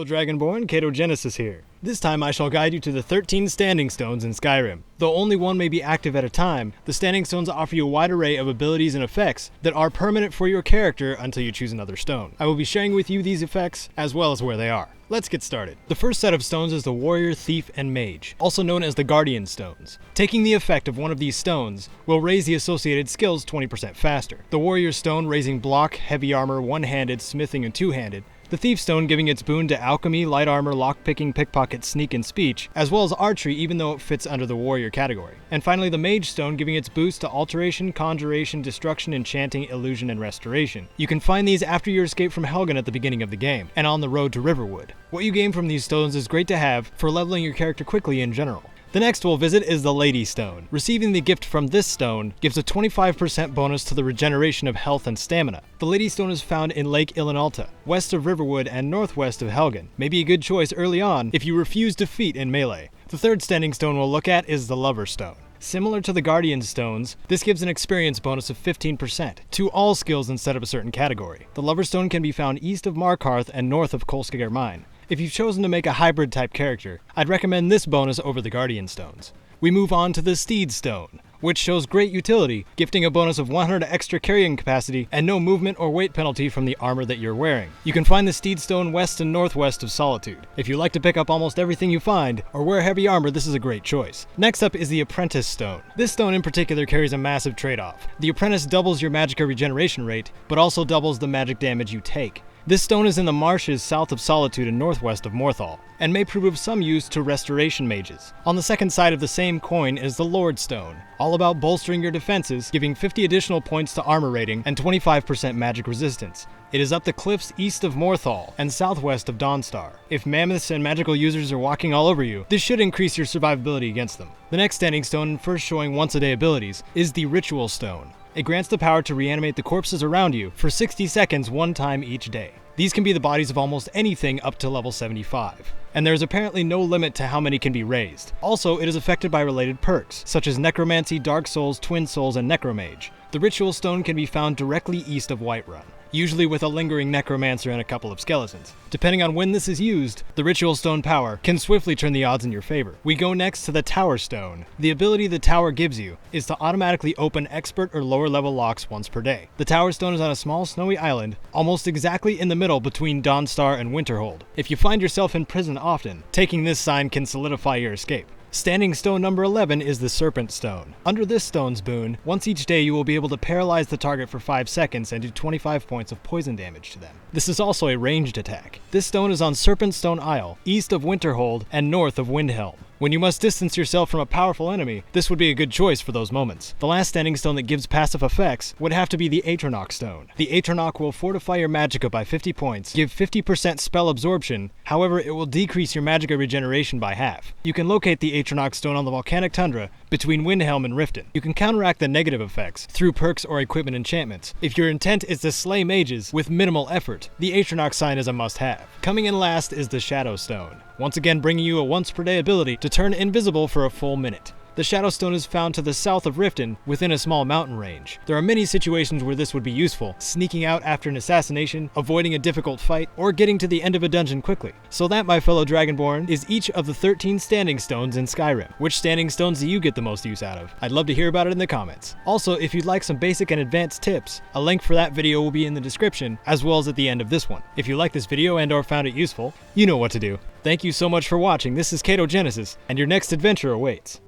Dragonborn, Caedo Genesis here. This time I shall guide you to the 13 Standing Stones in Skyrim. Though only one may be active at a time, the Standing Stones offer you a wide array of abilities and effects that are permanent for your character until you choose another stone. I will be sharing with you these effects, as well as where they are. Let's get started. The first set of stones is the Warrior, Thief, and Mage, also known as the Guardian Stones. Taking the effect of one of these stones will raise the associated skills 20% faster. The Warrior Stone raising block, heavy armor, one-handed, smithing, and two-handed. The Thief Stone giving its boon to alchemy, light armor, lockpicking, pickpocket, sneak, and speech, as well as archery even though it fits under the warrior category. And finally the Mage Stone giving its boost to alteration, conjuration, destruction, enchanting, illusion, and restoration. You can find these after your escape from Helgen at the beginning of the game, and on the road to Riverwood. What you gain from these stones is great to have for leveling your character quickly in general. The next we'll visit is the Lady Stone. Receiving the gift from this stone gives a 25% bonus to the regeneration of health and stamina. The Lady Stone is found in Lake Ilinalta, west of Riverwood and northwest of Helgen. May be a good choice early on if you refuse defeat in melee. The third standing stone we'll look at is the Lover Stone. Similar to the Guardian Stones, this gives an experience bonus of 15% to all skills instead of a certain category. The Lover Stone can be found east of Markarth and north of Kolskager Mine. If you've chosen to make a hybrid type character, I'd recommend this bonus over the Guardian Stones. We move on to the Steed Stone, which shows great utility, gifting a bonus of 100 extra carrying capacity and no movement or weight penalty from the armor that you're wearing. You can find the Steed Stone west and northwest of Solitude. If you like to pick up almost everything you find, or wear heavy armor, this is a great choice. Next up is the Apprentice Stone. This stone in particular carries a massive trade-off. The Apprentice doubles your magicka regeneration rate, but also doubles the magic damage you take. This stone is in the marshes south of Solitude and northwest of Morthal, and may prove of some use to restoration mages. On the second side of the same coin is the Lord Stone, all about bolstering your defenses, giving 50 additional points to armor rating and 25% magic resistance. It is up the cliffs east of Morthal and southwest of Dawnstar. If mammoths and magical users are walking all over you, this should increase your survivability against them. The next standing stone, first showing once-a-day abilities, is the Ritual Stone. It grants the power to reanimate the corpses around you for 60 seconds one time each day. These can be the bodies of almost anything up to level 75, and there is apparently no limit to how many can be raised. Also, it is affected by related perks, such as Necromancy, Dark Souls, Twin Souls, and Necromage. The Ritual Stone can be found directly east of Whiterun, usually with a lingering necromancer and a couple of skeletons. Depending on when this is used, the Ritual Stone power can swiftly turn the odds in your favor. We go next to the Tower Stone. The ability the tower gives you is to automatically open expert or lower level locks once per day. The Tower Stone is on a small snowy island, almost exactly in the middle between Dawnstar and Winterhold. If you find yourself in prison often, taking this sign can solidify your escape. Standing stone number 11 is the Serpent Stone. Under this stone's boon, once each day you will be able to paralyze the target for 5 seconds and do 25 points of poison damage to them. This is also a ranged attack. This stone is on Serpent Stone Isle, east of Winterhold and north of Windhelm. When you must distance yourself from a powerful enemy, this would be a good choice for those moments. The last standing stone that gives passive effects would have to be the Atronoch Stone. The Atronoch will fortify your magicka by 50 points, give 50% spell absorption, however it will decrease your magicka regeneration by half. You can locate the Atronoch Stone on the volcanic tundra between Windhelm and Riften. You can counteract the negative effects through perks or equipment enchantments. If your intent is to slay mages with minimal effort, the Atronoch sign is a must-have. Coming in last is the Shadow Stone, once again bringing you a once-per-day ability to turn invisible for a full minute. The Shadow Stone is found to the south of Riften, within a small mountain range. There are many situations where this would be useful, sneaking out after an assassination, avoiding a difficult fight, or getting to the end of a dungeon quickly. So that, my fellow Dragonborn, is each of the 13 standing stones in Skyrim. Which standing stones do you get the most use out of? I'd love to hear about it in the comments. Also, if you'd like some basic and advanced tips, a link for that video will be in the description, as well as at the end of this one. If you like this video and or found it useful, you know what to do. Thank you so much for watching. This is Caedo Genesis, and your next adventure awaits.